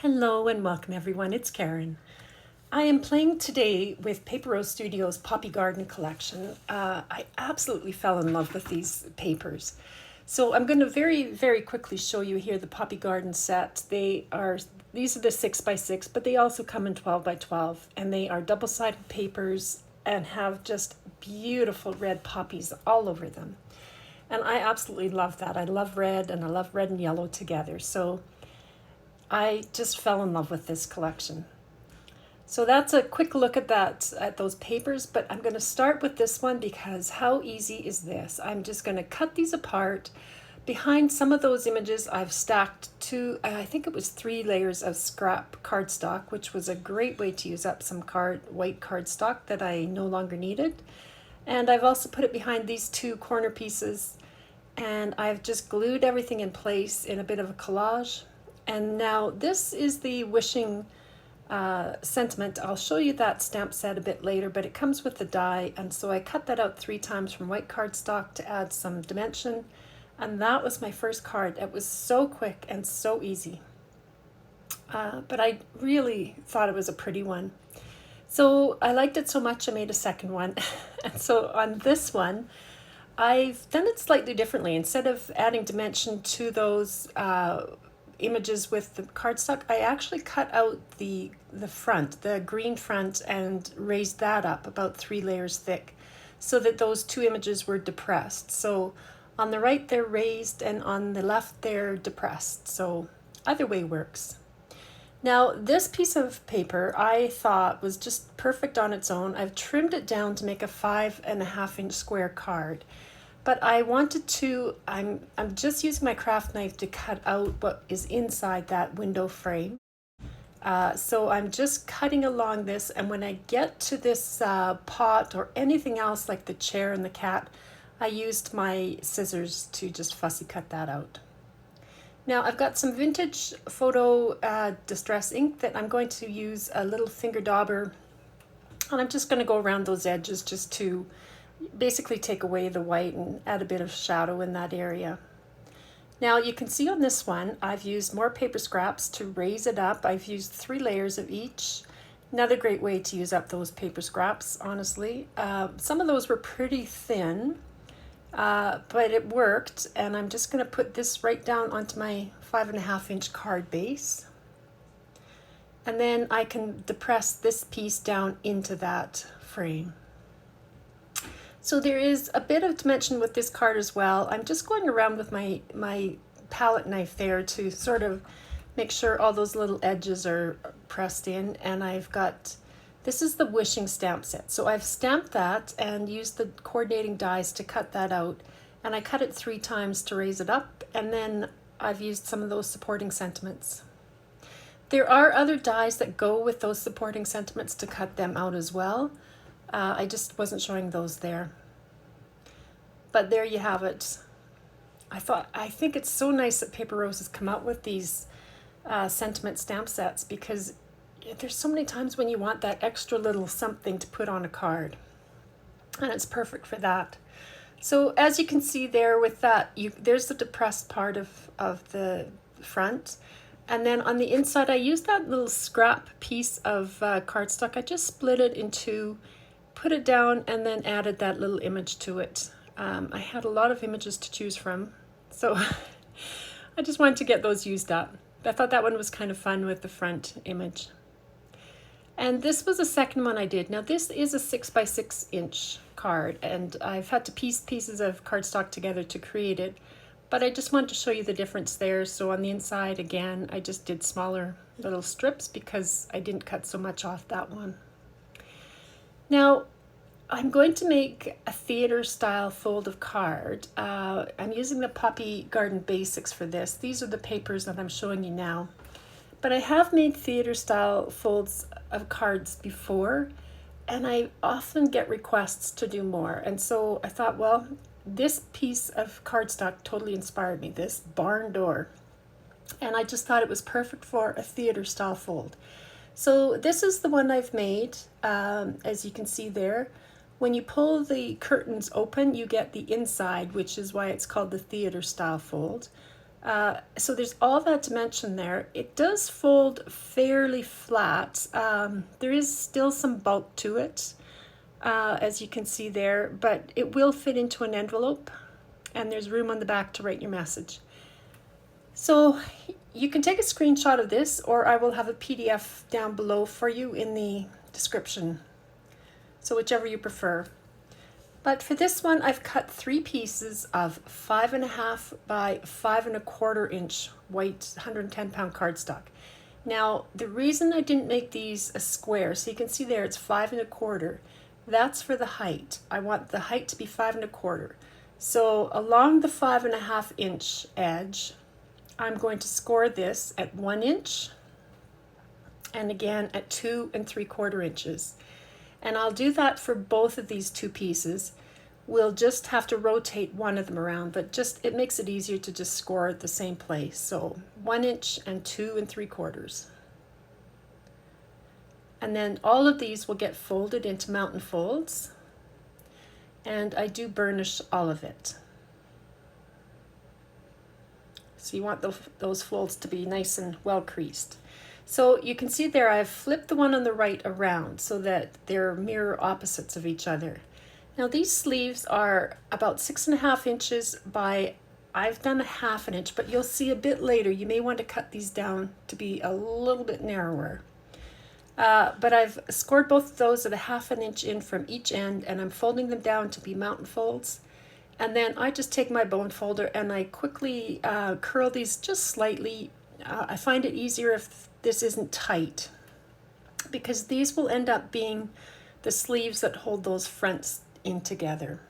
Hello and welcome everyone, it's Karen. I am playing today with Paper Rose Studios Poppy Garden collection. I absolutely fell in love with these papers. So I'm going to very quickly show you here the Poppy Garden set. These are the 6x6, but they also come in 12x12, and they are double-sided papers and have just beautiful red poppies all over them. And I absolutely love that. I love red and I love red and yellow together. So I just fell in love with this collection. So that's a quick look at those papers, but I'm going to start with this one because how easy is this? I'm just going to cut these apart. Behind some of those images, I've stacked I think it was 3 layers of scrap cardstock, which was a great way to use up some white cardstock that I no longer needed. And I've also put it behind these 2 corner pieces, and I've just glued everything in place in a bit of a collage. And now this is the wishing sentiment. I'll show you that stamp set a bit later, but it comes with the die, and so I cut that out 3 times from white cardstock to add some dimension, and that was my first card. It was so quick and so easy, but I really thought it was a pretty one. So I liked it so much I made a second one. And so on this one I've done it slightly differently. Instead of adding dimension to those images with the cardstock, I actually cut out the front, the green front, and raised that up about 3 layers thick so that those 2 images were depressed. So on the right they're raised and on the left they're depressed. So either way works. Now this piece of paper I thought was just perfect on its own. I've trimmed it down to make a 5.5-inch square card. But I wanted to, I'm just using my craft knife to cut out what is inside that window frame. So I'm just cutting along this, and when I get to this pot or anything else like the chair and the cat, I used my scissors to just fussy cut that out. Now I've got some vintage photo distress ink that I'm going to use a little finger dauber, and I'm just going to go around those edges just to basically take away the white and add a bit of shadow in that area. Now you can see on this one I've used more paper scraps to raise it up. I've used 3 layers of each. Another great way to use up those paper scraps, honestly. Some of those were pretty thin, but it worked, and I'm just going to put this right down onto my 5.5-inch card base, and then I can depress this piece down into that frame. So there is a bit of dimension with this card as well. I'm just going around with my palette knife there to sort of make sure all those little edges are pressed in. And I've got, this is the wishing stamp set. So I've stamped that and used the coordinating dies to cut that out. And I cut it 3 times to raise it up. And then I've used some of those supporting sentiments. There are other dies that go with those supporting sentiments to cut them out as well. I just wasn't showing those there. But there you have it. I think it's so nice that Paper Rose has come out with these sentiment stamp sets, because there's so many times when you want that extra little something to put on a card. And it's perfect for that. So as you can see there with that, there's the depressed part of the front. And then on the inside, I used that little scrap piece of cardstock. I just split it in 2, put it down, and then added that little image to it. I had a lot of images to choose from, so I just wanted to get those used up. I thought that one was kind of fun with the front image. And this was the second one I did. Now this is a 6x6-inch card, and I've had to piece pieces of cardstock together to create it, but I just wanted to show you the difference there. So on the inside, again, I just did smaller little strips because I didn't cut so much off that one. Now, I'm going to make a theater style fold of card. I'm using the Poppy Garden Basics for this. These are the papers that I'm showing you now. But I have made theater style folds of cards before, and I often get requests to do more. And so I thought, well, this piece of cardstock totally inspired me, this barn door. And I just thought it was perfect for a theater style fold. So this is the one I've made, as you can see there. When you pull the curtains open, you get the inside, which is why it's called the theater style fold. So there's all that dimension there. It does fold fairly flat. There is still some bulk to it, as you can see there, but it will fit into an envelope, and there's room on the back to write your message. So you can take a screenshot of this, or I will have a PDF down below for you in the description. So whichever you prefer. But for this one, I've cut 3 pieces of 5.5 by 5.25 inch white 110-pound cardstock. Now, the reason I didn't make these a square, so you can see there it's 5.25. That's for the height. I want the height to be 5.25. So along the 5.5 inch edge, I'm going to score this at 1 inch and again at 2 3/4 inches. And I'll do that for both of these 2 pieces. We'll just have to rotate one of them around, but just it makes it easier to just score at the same place. So 1 inch and 2 3/4. And then all of these will get folded into mountain folds. And I do burnish all of it. So you want those folds to be nice and well creased. So you can see there I've flipped the one on the right around so that they're mirror opposites of each other. Now these sleeves are about 6.5 inches by, I've done 1/2 inch, but you'll see a bit later, you may want to cut these down to be a little bit narrower. But I've scored both of those at 1/2 inch in from each end, and I'm folding them down to be mountain folds. And then I just take my bone folder and I quickly curl these just slightly. I find it easier if this isn't tight, because these will end up being the sleeves that hold those fronts in together.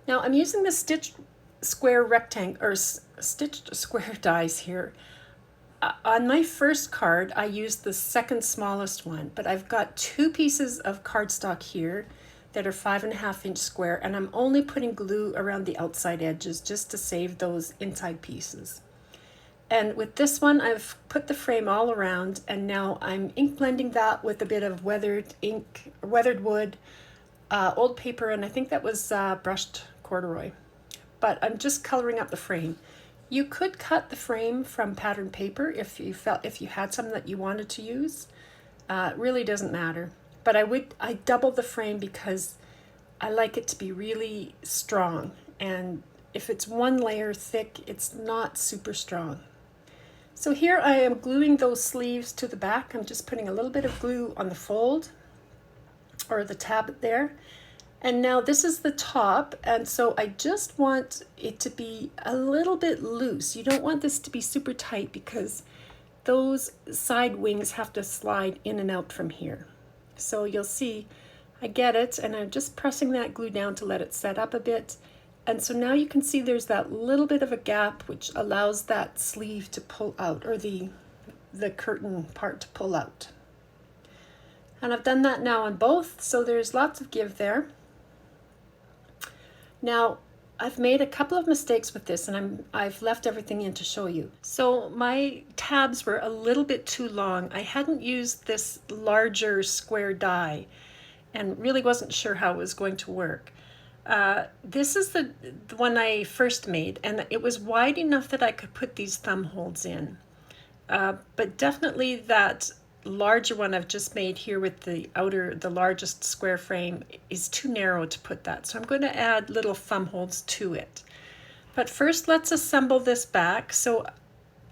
Now I'm using the stitched square rectangle or stitched square dies here. On my first card I used the second smallest one, but I've got 2 pieces of cardstock here that are 5.5 inch square, and I'm only putting glue around the outside edges just to save those inside pieces. And with this one, I've put the frame all around, and now I'm ink blending that with a bit of weathered ink, weathered wood, old paper, and I think that was brushed corduroy. But I'm just coloring up the frame. You could cut the frame from pattern paper if you had some that you wanted to use. It really doesn't matter. But I double the frame because I like it to be really strong, and if it's one layer thick, it's not super strong. So here I am gluing those sleeves to the back. I'm just putting a little bit of glue on the fold or the tab there. And now this is the top, and so I just want it to be a little bit loose. You don't want this to be super tight because those side wings have to slide in and out from here. So you'll see I get it, and I'm just pressing that glue down to let it set up a bit. And so now you can see there's that little bit of a gap which allows that sleeve to pull out, or the curtain part to pull out. And I've done that now on both, so there's lots of give there. Now I've made a couple of mistakes with this, and I've left everything in to show you. So my tabs were a little bit too long. I hadn't used this larger square die and really wasn't sure how it was going to work. This is the one I first made, and it was wide enough that I could put these thumb holes in. But definitely that larger one I've just made here with the largest square frame is too narrow to put that. So I'm going to add little thumb holes to it. But first let's assemble this back. So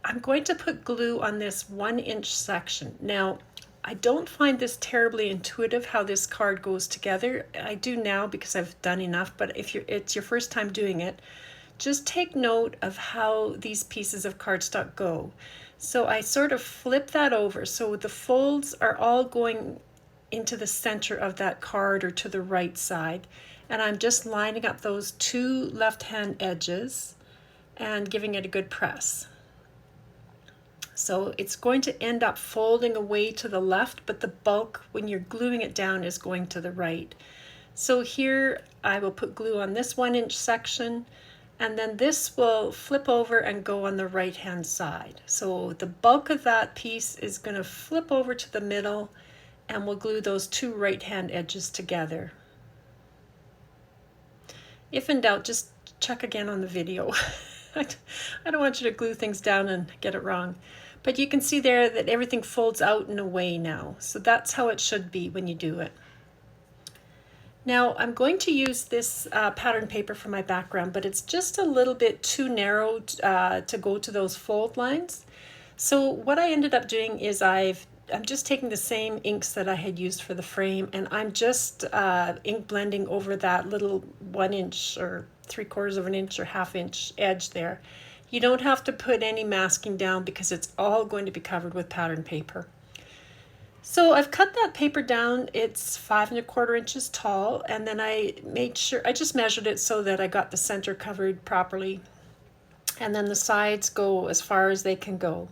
I'm going to put glue on this 1 inch section. Now, I don't find this terribly intuitive how this card goes together. I do now because I've done enough, but if it's your first time doing it, just take note of how these pieces of cardstock go. So I sort of flip that over so the folds are all going into the center of that card or to the right side, and I'm just lining up those 2 left-hand edges and giving it a good press. So it's going to end up folding away to the left, but the bulk when you're gluing it down is going to the right. So here I will put glue on this 1 inch section, and then this will flip over and go on the right hand side. So the bulk of that piece is going to flip over to the middle, and we'll glue those 2 right hand edges together. If in doubt, just check again on the video. I don't want you to glue things down and get it wrong. But you can see there that everything folds out and away now. So that's how it should be when you do it. Now I'm going to use this pattern paper for my background, but it's just a little bit too narrow to go to those fold lines. So what I ended up doing is I'm just taking the same inks that I had used for the frame, and I'm just ink blending over that little 1 inch or 3/4 of an inch or 1/2 inch edge there. You don't have to put any masking down because it's all going to be covered with pattern paper. So I've cut that paper down. It's 5 1/4 inches tall, and then I made sure, I just measured it so that I got the center covered properly, and then the sides go as far as they can go.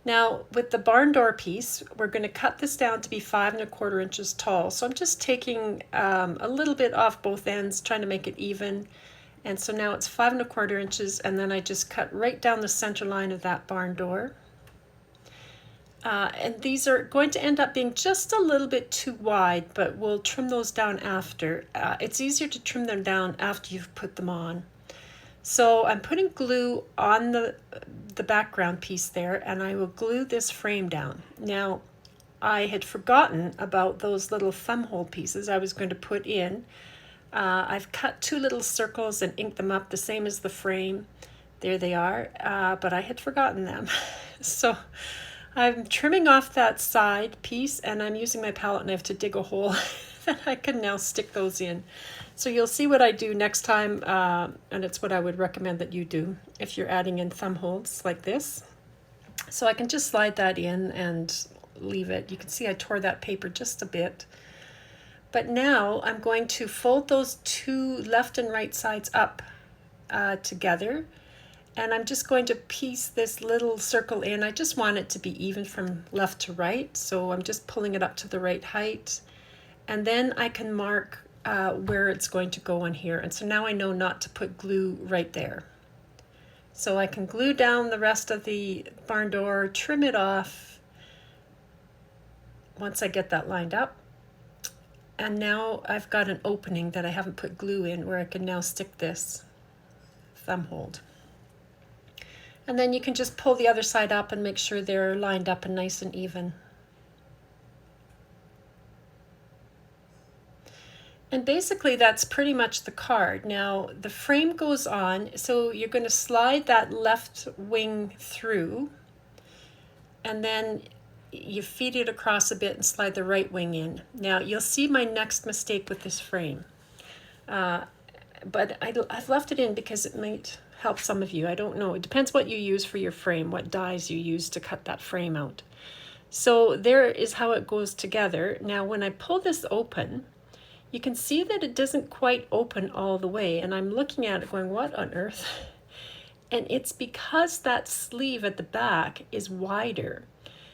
Now with the barn door piece, we're going to cut this down to be 5 1/4 inches tall. So I'm just taking a little bit off both ends, trying to make it even. And so now it's 5 1/4 inches, and then I just cut right down the center line of that barn door. And these are going to end up being just a little bit too wide, but we'll trim those down after. It's easier to trim them down after you've put them on. So I'm putting glue on the background piece there, and I will glue this frame down. Now, I had forgotten about those little thumb hole pieces I was going to put in. I've cut 2 little circles and inked them up the same as the frame. There they are, but I had forgotten them. So I'm trimming off that side piece, and I'm using my palette knife to dig a hole that I can now stick those in. So you'll see what I do next time, and it's what I would recommend that you do if you're adding in thumb holes like this. So I can just slide that in and leave it. You can see I tore that paper just a bit. But now I'm going to fold those 2 left and right sides up together. And I'm just going to piece this little circle in. I just want it to be even from left to right. So I'm just pulling it up to the right height. And then I can mark where it's going to go on here. And so now I know not to put glue right there. So I can glue down the rest of the barn door, trim it off once I get that lined up. And now I've got an opening that I haven't put glue in where I can now stick this thumb hold. And then you can just pull the other side up and make sure they're lined up and nice and even. And basically that's pretty much the card. Now the frame goes on, so you're going to slide that left wing through, and then you feed it across a bit and slide the right wing in. Now you'll see my next mistake with this frame. But I've left it in because it might help some of you. I don't know. It depends what you use for your frame, what dies you use to cut that frame out. So there is how it goes together. Now when I pull this open, you can see that it doesn't quite open all the way, and I'm looking at it going, what on earth? And it's because that sleeve at the back is wider.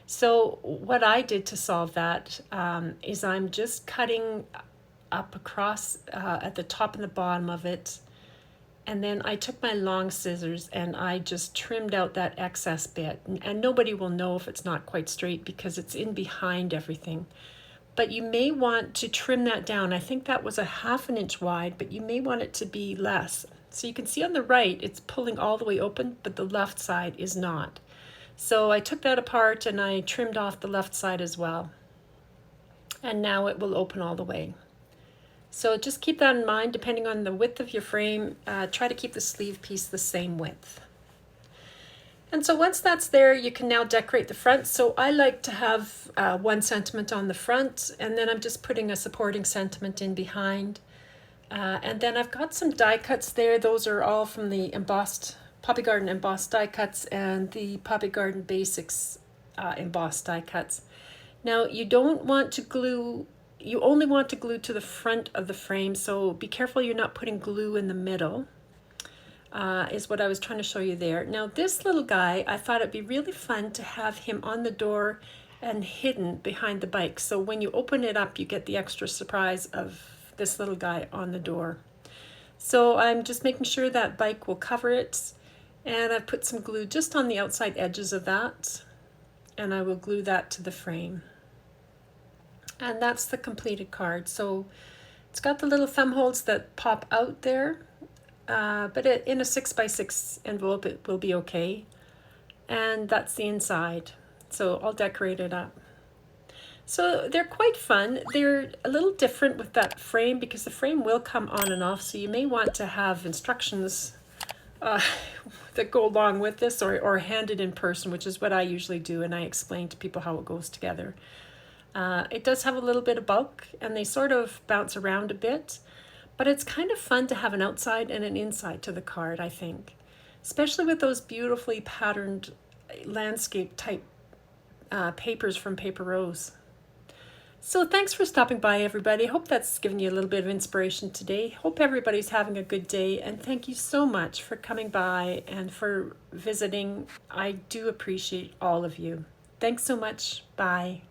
So what I did to solve that is I'm just cutting up across at the top and the bottom of it, and then I took my long scissors and I just trimmed out that excess bit, and nobody will know if it's not quite straight because it's in behind everything. But you may want to trim that down. I think that was a 1/2 inch wide, but you may want it to be less. So you can see on the right, it's pulling all the way open, but the left side is not. So I took that apart and I trimmed off the left side as well. And now it will open all the way. So just keep that in mind, depending on the width of your frame, try to keep the sleeve piece the same width. And so once that's there, you can now decorate the front. So I like to have 1 sentiment on the front, and then I'm just putting a supporting sentiment in behind. And then I've got some die cuts there. Those are all from the embossed, Poppy Garden embossed die cuts and the Poppy Garden Basics embossed die cuts. Now you don't want to glue, you only want to glue to the front of the frame, so be careful you're not putting glue in the middle. Is what I was trying to show you there. Now this little guy, I thought it'd be really fun to have him on the door and hidden behind the bike. So when you open it up, you get the extra surprise of this little guy on the door. So I'm just making sure that bike will cover it, and I've put some glue just on the outside edges of that, and I will glue that to the frame. And that's the completed card. So it's got the little thumb holes that pop out there. but in a 6x6 envelope it will be okay. And that's the inside. So I'll decorate it up. So they're quite fun. They're a little different with that frame because the frame will come on and off, so you may want to have instructions that go along with this, or hand it in person, which is what I usually do, and I explain to people how it goes together. It does have a little bit of bulk, and they sort of bounce around a bit, but it's kind of fun to have an outside and an inside to the card, I think, especially with those beautifully patterned landscape type papers from Paper Rose. So thanks for stopping by, everybody. Hope that's given you a little bit of inspiration today. Hope everybody's having a good day, and thank you so much for coming by and for visiting. I do appreciate all of you. Thanks so much. Bye.